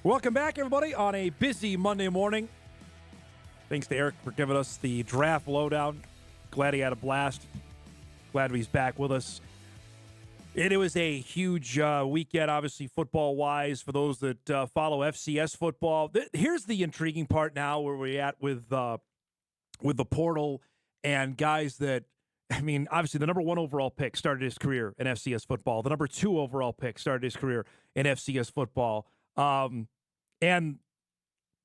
Welcome back, everybody, on a busy Monday morning. Thanks to Eric for giving us the draft lowdown. Glad he had a blast. Glad he's back with us. It was a huge weekend, obviously, football-wise, for those that follow FCS football. Here's the intriguing part now where we're at with the portal and guys that, I mean, obviously the number 1 overall pick started his career in FCS football. The number 2 overall pick started his career in FCS football. And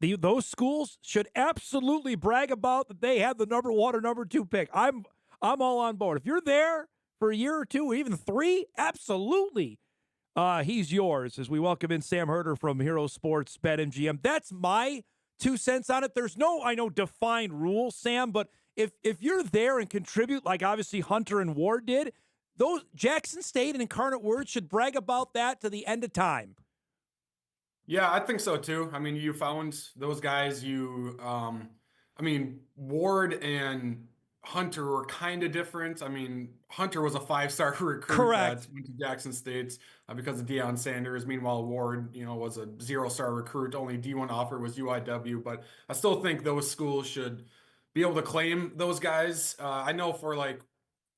those schools should absolutely brag about that they had the number 1 or number 2 pick. I'm all on board. If you're there for a year or 2 or even 3, absolutely, he's yours. As we welcome in Sam Herder from Hero Sports BetMGM. That's my 2 cents on it. There's no, I know, defined rule, Sam, but if you're there and contribute like obviously Hunter and Ward did, those Jackson State and Incarnate Word should brag about that to the end of time. Yeah, I think so too. I mean, you found those guys. Ward and Hunter were kind of different. I mean, Hunter was a 5-star recruit Correct. that went to Jackson State because of Deion Sanders. Meanwhile, Ward, was a 0-star recruit. Only D1 offer was UIW. But I still think those schools should be able to claim those guys. I know for like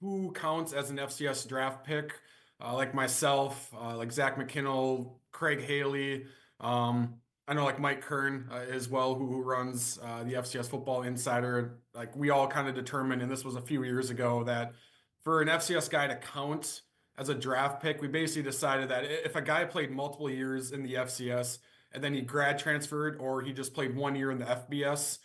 who counts as an FCS draft pick, like myself, like Zach McKinnell, Craig Haley. I know like Mike Kern as well, who runs the FCS Football Insider. Like we all kind of determined, and this was a few years ago, that for an FCS guy to count as a draft pick, we basically decided that if a guy played multiple years in the FCS and then he grad transferred or he just played 1 year in the FBS,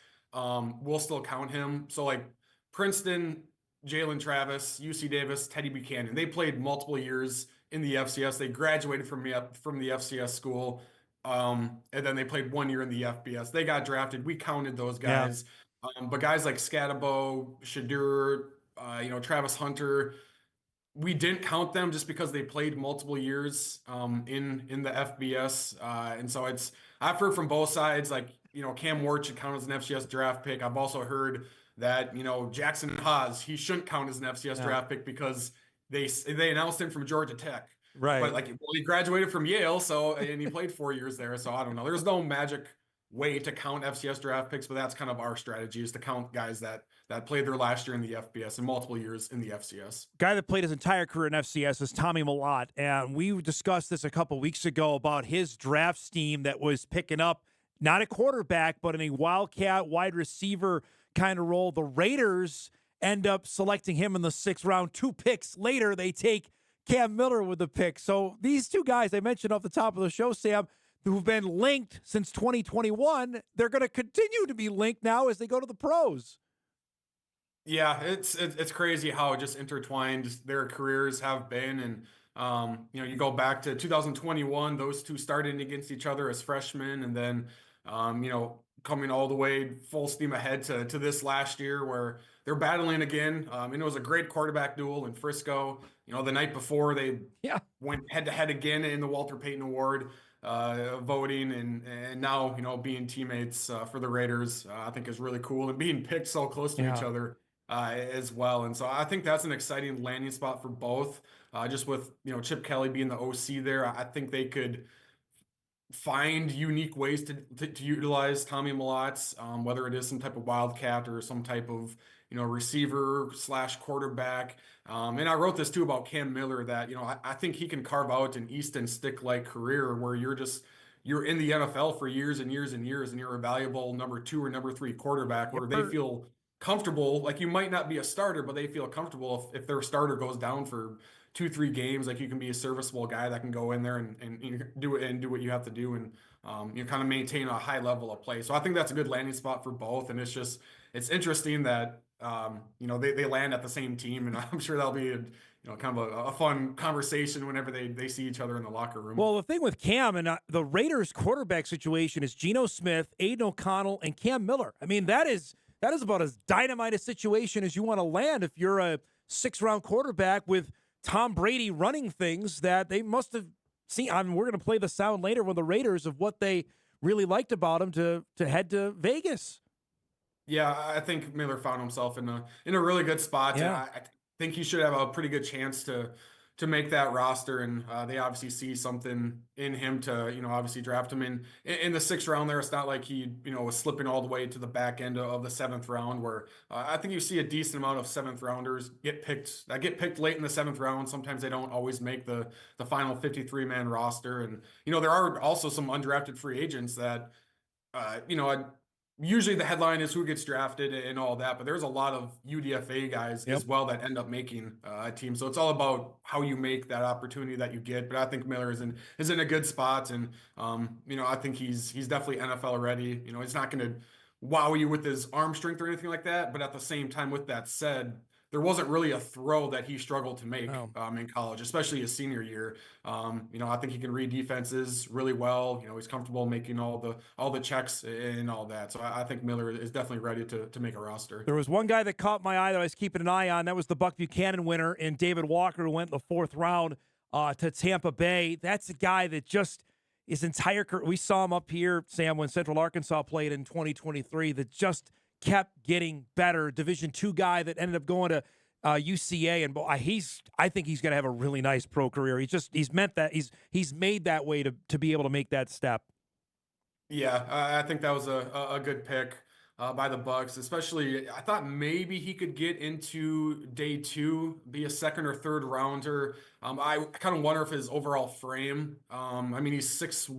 we'll still count him. So like Princeton, Jalen Travis, UC Davis, Teddy Buchanan, they played multiple years in the FCS. They graduated from the FCS school. And then they played 1 year in the FBS. They got drafted. We counted those guys. Yeah. But guys like Scatabo, Shadur, Travis Hunter, we didn't count them just because they played multiple years in the FBS. And so I've heard from both sides, like, Cam Ward should count as an FCS draft pick. I've also heard that, Jackson Haas, he shouldn't count as an FCS draft pick because they announced him from Georgia Tech. Right. But he graduated from Yale, and he played 4 years there. So I don't know. There's no magic way to count FCS draft picks, but that's kind of our strategy, is to count guys that played their last year in the FBS and multiple years in the FCS. Guy that played his entire career in FCS is Tommy Maly, and we discussed this a couple weeks ago about his draft scheme that was picking up not a quarterback, but in a wildcat wide receiver kind of role. The Raiders end up selecting him in the 6th round. 2 picks later, they take Cam Miller with the pick. So these 2 guys I mentioned off the top of the show, Sam, who've been linked since 2021, they're going to continue to be linked now as they go to the pros. Yeah, it's crazy how just intertwined their careers have been. And, you go back to 2021, those 2 started against each other as freshmen. And then, coming all the way full steam ahead to this last year where they're battling again. And it was a great quarterback duel in Frisco. The night before they went head to head again in the Walter Payton Award voting, and now, being teammates for the Raiders, I think is really cool, and being picked so close to each other as well. And so I think that's an exciting landing spot for both. Just with, Chip Kelly being the OC there, I think they could find unique ways to utilize Tommy Malotz, whether it is some type of wildcat or some type of, receiver / quarterback. And I wrote this too about Cam Miller, that, I think he can carve out an Easton Stick-like career where you're in the NFL for years and years and years, and you're a valuable number 2 or number 3 quarterback where they feel comfortable. Like, you might not be a starter, but they feel comfortable if their starter goes down for 2-3 games, like you can be a serviceable guy that can go in there and do it and do what you have to do, and kind of maintain a high level of play. So I think that's a good landing spot for both. And it's interesting that they land at the same team, and I'm sure that'll be kind of a fun conversation whenever they see each other in the locker room. Well, the thing with Cam and the Raiders quarterback situation is Geno Smith, Aiden O'Connell, and Cam Miller. I mean, that is about as dynamite a situation as you want to land if you're a 6th-round quarterback with Tom Brady running things that they must have seen. I mean, we're going to play the sound later with the Raiders of what they really liked about him to head to Vegas. Yeah, I think Miller found himself in a really good spot. Yeah. I think he should have a pretty good chance to to make that roster, and they obviously see something in him to, obviously draft him in the sixth round there. It's not like he, was slipping all the way to the back end of the seventh round where I think you see a decent amount of seventh rounders get picked late in the seventh round. Sometimes they don't always make the final 53-man roster. And, there are also some undrafted free agents that, usually the headline is who gets drafted and all that, but there's a lot of UDFA guys Yep. as well that end up making a team. So it's all about how you make that opportunity that you get. But I think Miller is in a good spot, and I think he's definitely NFL ready. He's not going to wow you with his arm strength or anything like that. But at the same time, with that said, there wasn't really a throw that he struggled to make in college, especially his senior year. I think he can read defenses really well. He's comfortable making all the checks and all that. So I think Miller is definitely ready to make a roster. There was one guy that caught my eye that I was keeping an eye on. That was the Buck Buchanan winner in David Walker, who went in the fourth round to Tampa Bay. That's a guy that just his entire career. We saw him up here, Sam, when Central Arkansas played in 2023. That just kept getting better. Division II guy that ended up going to UCA, and I think he's going to have a really nice pro career. He's made that way to be able to make that step. Yeah, I think that was a good pick by the Bucks. Especially, I thought maybe he could get into day two, be a second or third rounder. I kind of wonder if his overall frame. I mean, he's 6'1",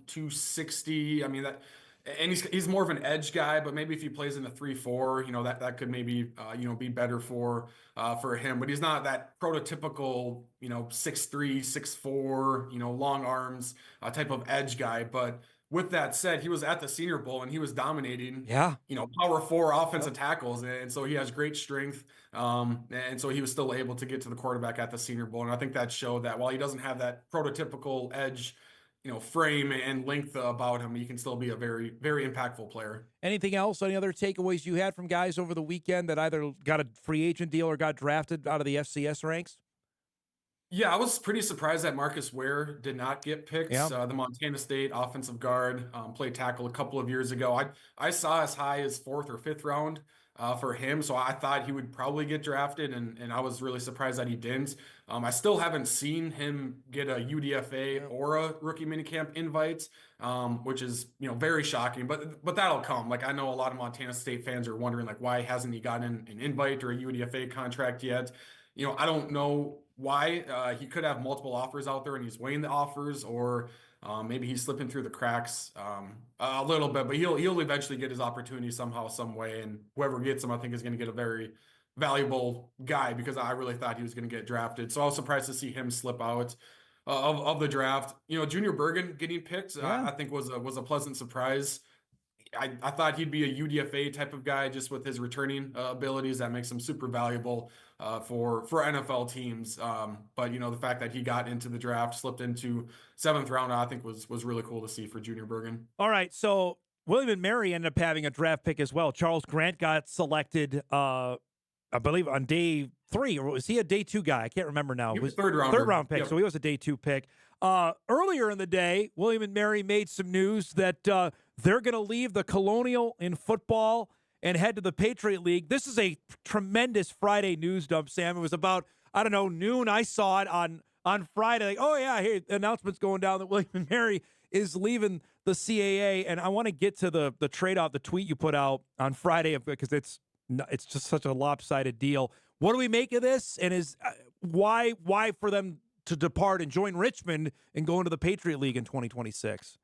260. I mean that. And he's more of an edge guy, but maybe if he plays in a 3-4, that could maybe be better for him. But he's not that prototypical 6'3", 6'4", long arms type of edge guy. But with that said, he was at the Senior Bowl and he was dominating. Yeah. Power four offensive tackles, and so he has great strength. And so he was still able to get to the quarterback at the Senior Bowl, and I think that showed that while he doesn't have that prototypical edge frame and length about him, he can still be a very, very impactful player. Anything else? Any other takeaways you had from guys over the weekend that either got a free agent deal or got drafted out of the FCS ranks? Yeah, I was pretty surprised that Marcus Ware did not get picked. Yeah. The Montana State offensive guard, played tackle a couple of years ago. I saw as high as fourth or fifth round for him, so I thought he would probably get drafted, and I was really surprised that he didn't. I still haven't seen him get a UDFA or a rookie minicamp invite, which is very shocking. But that'll come. Like, I know a lot of Montana State fans are wondering, like, why hasn't he gotten an invite or a UDFA contract yet? I don't know why. He could have multiple offers out there and he's weighing the offers, or maybe he's slipping through the cracks a little bit, but he'll eventually get his opportunity somehow, some way. And whoever gets him, I think, is going to get a very valuable guy, because I really thought he was going to get drafted. So I was surprised to see him slip out of the draft. Junior Bergen getting picked, I think was a pleasant surprise. I thought he'd be a UDFA type of guy just with his returning abilities. That makes him super valuable for NFL teams. But the fact that he got into the draft, slipped into seventh round, I think was really cool to see for Junior Bergen. All right, so William and Mary ended up having a draft pick as well. Charles Grant got selected, I believe, on day 3, or was he a day 2 guy? I can't remember now. He was third round pick, so he was a day 2 pick. Earlier in the day, William and Mary made some news that they're going to leave the Colonial in football and head to the Patriot League. This is a tremendous Friday news dump, Sam. It was about, I don't know, noon. I saw it on Friday. Like, oh, yeah, hey, the announcement's going down that William and Mary is leaving the CAA. And I want to get to the trade-off, the tweet you put out on Friday, because it's just such a lopsided deal. What do we make of this? And is why for them to depart and join Richmond and go into the Patriot League in 2026?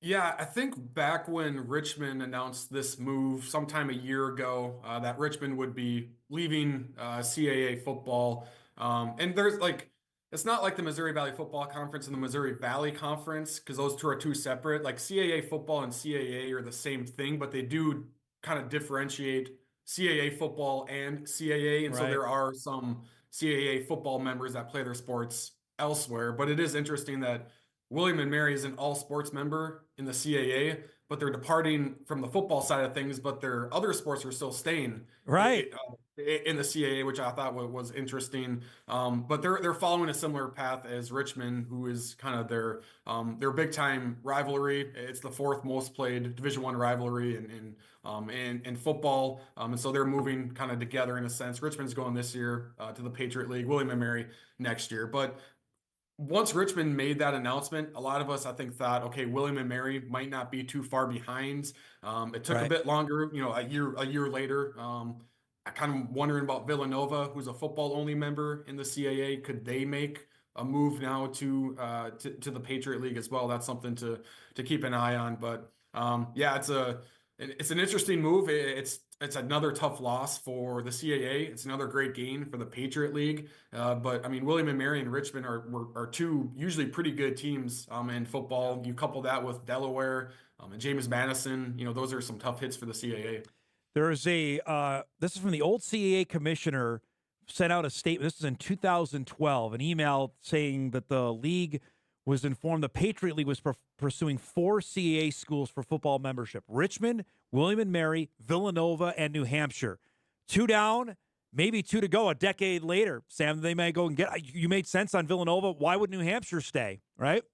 Yeah, I think back when Richmond announced this move sometime a year ago, that Richmond would be leaving CAA football. And there's it's not like the Missouri Valley Football Conference and the Missouri Valley Conference, because those two are two separate. Like, CAA football and CAA are the same thing, but they do kind of differentiate CAA football and CAA. And so there are some CAA football members that play their sports elsewhere. But it is interesting that William and Mary is an all sports member in the CAA, but they're departing from the football side of things, but their other sports are still staying Right. in the CAA, which I thought was interesting. But they're following a similar path as Richmond, who is kind of their big time rivalry. It's the fourth most played Division I rivalry in football, and so they're moving kind of together in a sense. Richmond's going this year to the Patriot League, William and Mary next year, but once Richmond made that announcement, a lot of us, I think, thought, okay, William and Mary might not be too far behind. It took a Right. bit longer, a year later. I kind of wondering about Villanova, who's a football only member in the CAA. Could they make a move now to the Patriot League as well? That's something to keep an eye on. But yeah, it's an interesting move. It's another tough loss for the CAA. It's another great gain for the Patriot League. But I mean, William and Mary and Richmond are two usually pretty good teams in football. You couple that with Delaware and James Madison. Those are some tough hits for the CAA. There is this is from the old CAA commissioner, sent out a statement. This is in 2012, an email saying that the league was informed the Patriot League was pursuing 4 CAA schools for football membership: Richmond, William and Mary, Villanova, and New Hampshire. 2 down, maybe 2 to go a decade later. Sam, they may go and you made sense on Villanova. Why would New Hampshire stay, right?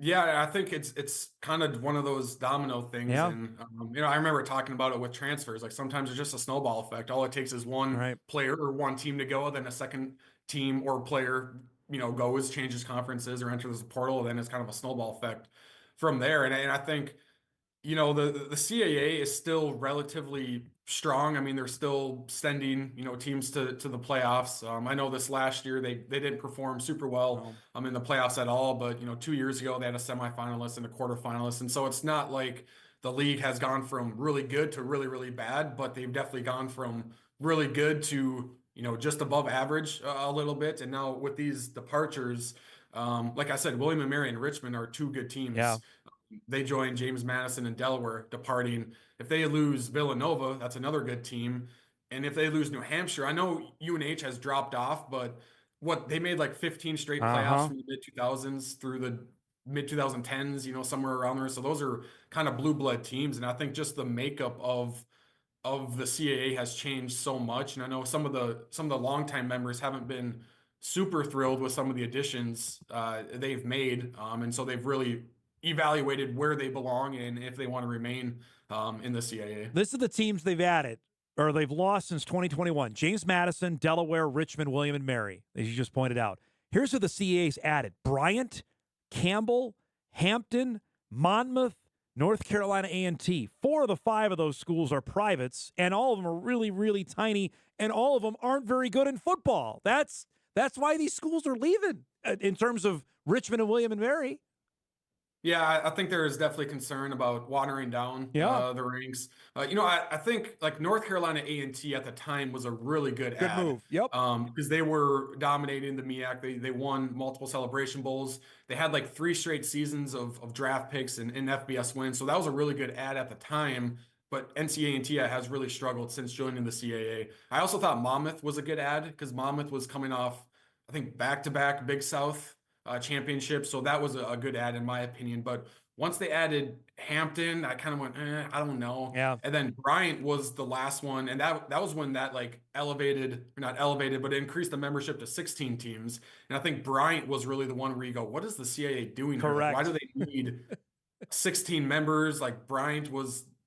Yeah, I think it's kind of one of those domino things, Yeah. and I remember talking about it with transfers. Like sometimes it's just a snowball effect. All it takes is one Right. player or one team to go, then a second team or player, goes, changes conferences or enters the portal, then it's kind of a snowball effect from there. And I think the CAA is still relatively strong. I mean, they're still sending, teams to the playoffs. I know this last year they didn't perform super well in the playoffs at all, but 2 years ago they had a semifinalist and a quarterfinalist. And so it's not like the league has gone from really good to really, really bad, but they've definitely gone from really good to, just above average a little bit. And now with these departures, like I said, William and Mary and Richmond are two good Yeah. teams. They join James Madison and Delaware departing. If they lose Villanova, that's another good team. And if they lose New Hampshire, I know UNH has dropped off, but they made like 15 straight playoffs Uh-huh. from the mid 2000s through the mid 2010s, somewhere around there. So those are kind of blue blood teams. And I think just the makeup of the CAA has changed so much. And I know some of the longtime members haven't been super thrilled with some of the additions they've made. And so they've really evaluated where they belong and if they want to remain in the CAA. This is the teams they've added or they've lost since 2021. James Madison, Delaware, Richmond, William and Mary, as you just pointed out. Here's who the CAA's added: Bryant, Campbell, Hampton, Monmouth, North Carolina A&T. 4 of the 5 of those schools are privates, and all of them are really, really tiny, and all of them aren't very good in football. That's why these schools are leaving in terms of Richmond and William and Mary. Yeah, I think there is definitely concern about watering down the ranks. I think like North Carolina A&T at the time was a really good Good ad. move. Yep. Because they were dominating the MEAC. They won multiple Celebration Bowls. They had like 3 straight seasons of draft picks and FBS wins. So that was a really good ad at the time. But NCAA has really struggled since joining the CAA. I also thought Monmouth was a good ad because Monmouth was coming off, I think, back-to-back Big South championship. So that was a good ad in my opinion. But once they added Hampton, I kind of went, I don't know. Yeah. And then Bryant was the last one. And that was when that like not elevated, but it increased the membership to 16 teams. And I think Bryant was really the one where you go, what is the CAA doing here? Like, Correct. why do they need 16 members? Like Bryant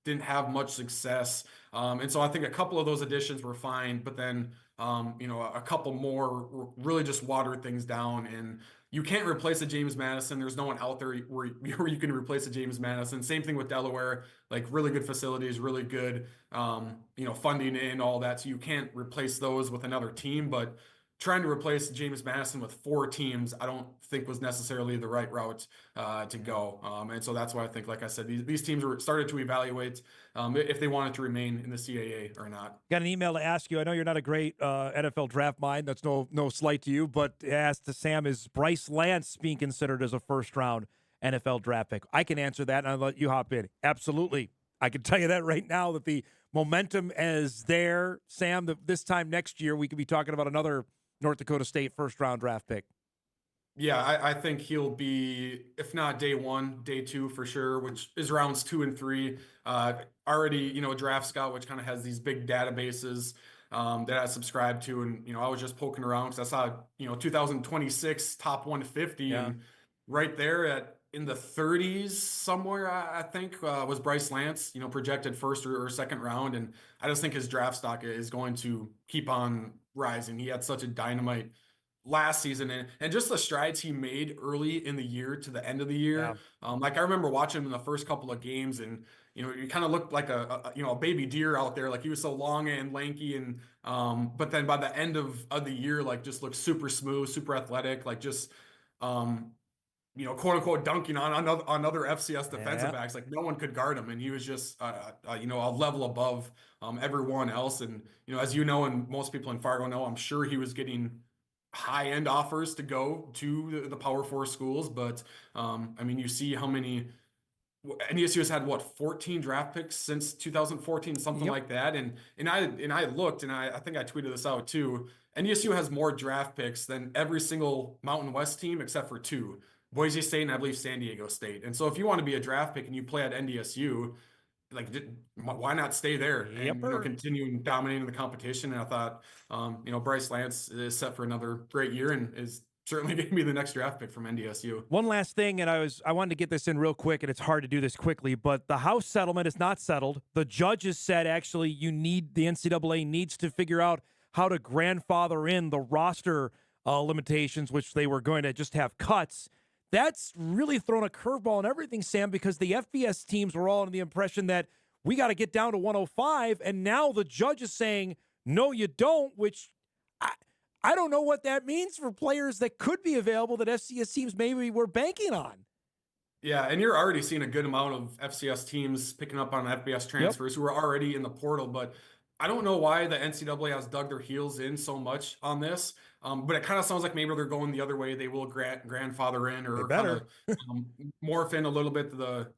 didn't have much success. And so I think a couple of those additions were fine, but then a couple more really just watered things down. And you can't replace a James Madison. There's no one out there where you can replace a James Madison. Same thing with Delaware, like really good facilities, really good, funding and all that. So you can't replace those with another team, but trying to replace James Madison with 4 teams, I don't think was necessarily the right route to go. And so that's why I think, like I said, these teams were started to evaluate if they wanted to remain in the CAA or not. Got an email to ask you. I know you're not a great NFL draft mind. That's no slight to you, but asked to Sam, is Bryce Lance being considered as a first-round NFL draft pick? I can answer that, and I'll let you hop in. Absolutely. I can tell you that right now, that the momentum is there, Sam, that this time next year we could be talking about another North Dakota State first-round draft pick. Yeah, I think he'll be, if not day one, day two for sure, which is rounds 2 and 3. Already, Draft Scout, which kind of has these big databases that I subscribe to. And, I was just poking around because I saw, 2026 top 150 Yeah. and right there in the 30s somewhere, I think, was Bryce Lance, projected first or second round. And I just think his draft stock is going to keep on rising. He had such a dynamite last season and just the strides he made early in the year to the end of the Yeah. year. Like I remember watching him in the first couple of games and you kind of looked like a baby deer out there. Like he was so long and lanky and but then by the end of the year, like just looked super smooth, super athletic, like just um quote unquote dunking on other FCS defensive Yeah. backs. Like no one could guard him, and he was just a level above everyone else. And as you know, and most people in Fargo know, I'm sure he was getting high end offers to go to the Power Four schools. But I mean, you see how many. NDSU has had what 14 draft picks since 2014, something Yep. like that. And I looked and I think I tweeted this out too. NDSU has more draft picks than every single Mountain West team except for two, Boise State and I believe San Diego State. And so if you want to be a draft pick and you play at NDSU, like why not stay there and Yepper. continue dominating the competition? And I thought Bryce Lance is set for another great year and is certainly going to be the next draft pick from NDSU. One last thing, and I wanted to get this in real quick, and it's hard to do this quickly, but the House settlement is not settled. The judges said actually the NCAA needs to figure out how to grandfather in the roster limitations, which they were going to just have cuts. That's really thrown a curveball in everything, Sam, because the FBS teams were all under the impression that we got to get down to 105, and now the judge is saying, no, you don't, which I don't know what that means for players that could be available that FCS teams maybe were banking on. Yeah, and you're already seeing a good amount of FCS teams picking up on FBS transfers who are already in the portal, but I don't know why the NCAA has dug their heels in so much on this. But it kind of sounds like maybe they're going the other way. They will grandfather in They or kind better. of morph in a little bit the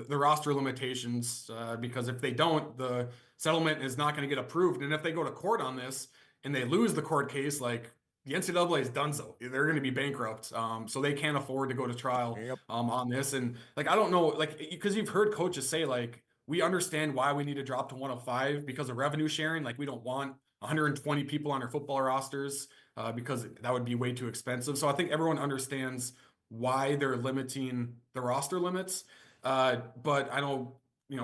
roster limitations because if they don't, the settlement is not going to get approved. And if they go to court on this and they lose the court case, like the NCAA is done so. They're going to be bankrupt. So they can't afford to go to trial Yep. on this. And like, I don't know, like, because you've heard coaches say, like, we understand why we need to drop to 105 because of revenue sharing. Like, we don't want 120 people on our football rosters because that would be way too expensive. So I think everyone understands why they're limiting the roster limits. But I know,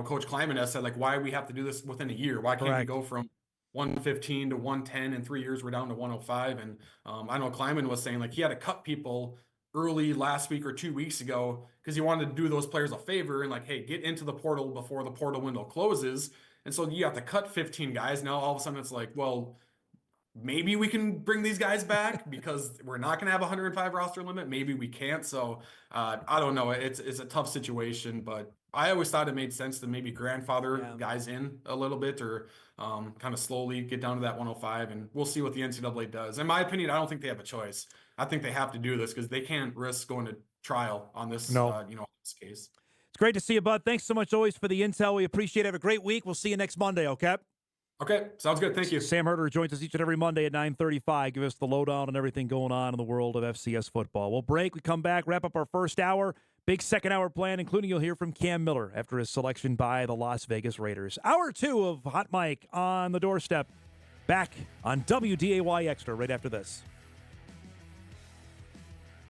Coach Kleiman has said, like, why we have to do this within a year? Why can't we Correct. go from 115 to 110 in 3 years? We're down to 105. And I know Kleiman was saying, like, he had to cut people early last week or 2 weeks ago because he wanted to do those players a favor and like, hey, get into the portal before the portal window closes. And so you have to cut 15 guys. Now all of a sudden it's like, well, maybe we can bring these guys back because we're not going to have a 105 roster limit. Maybe we can't. So I don't know. It's a tough situation, but I always thought it made sense to maybe grandfather guys in a little bit or kind of slowly get down to that 105, and we'll see what the NCAA does. In my opinion, I don't think they have a choice. I think they have to do this because they can't risk going to trial on this, No. this case. It's great to see you, bud. Thanks so much always for the intel. We appreciate it. Have a great week. We'll see you next Monday, okay? Okay, sounds good. Thank you. Sam Herder joins us each and every Monday at 9:35. Give us the lowdown on everything going on in the world of FCS football. We'll break. We come back, wrap up our first hour. Big second hour plan, including you'll hear from Cam Miller after his selection by the Las Vegas Raiders. Hour 2 of Hot Mic on the doorstep. Back on WDAY Extra right after this.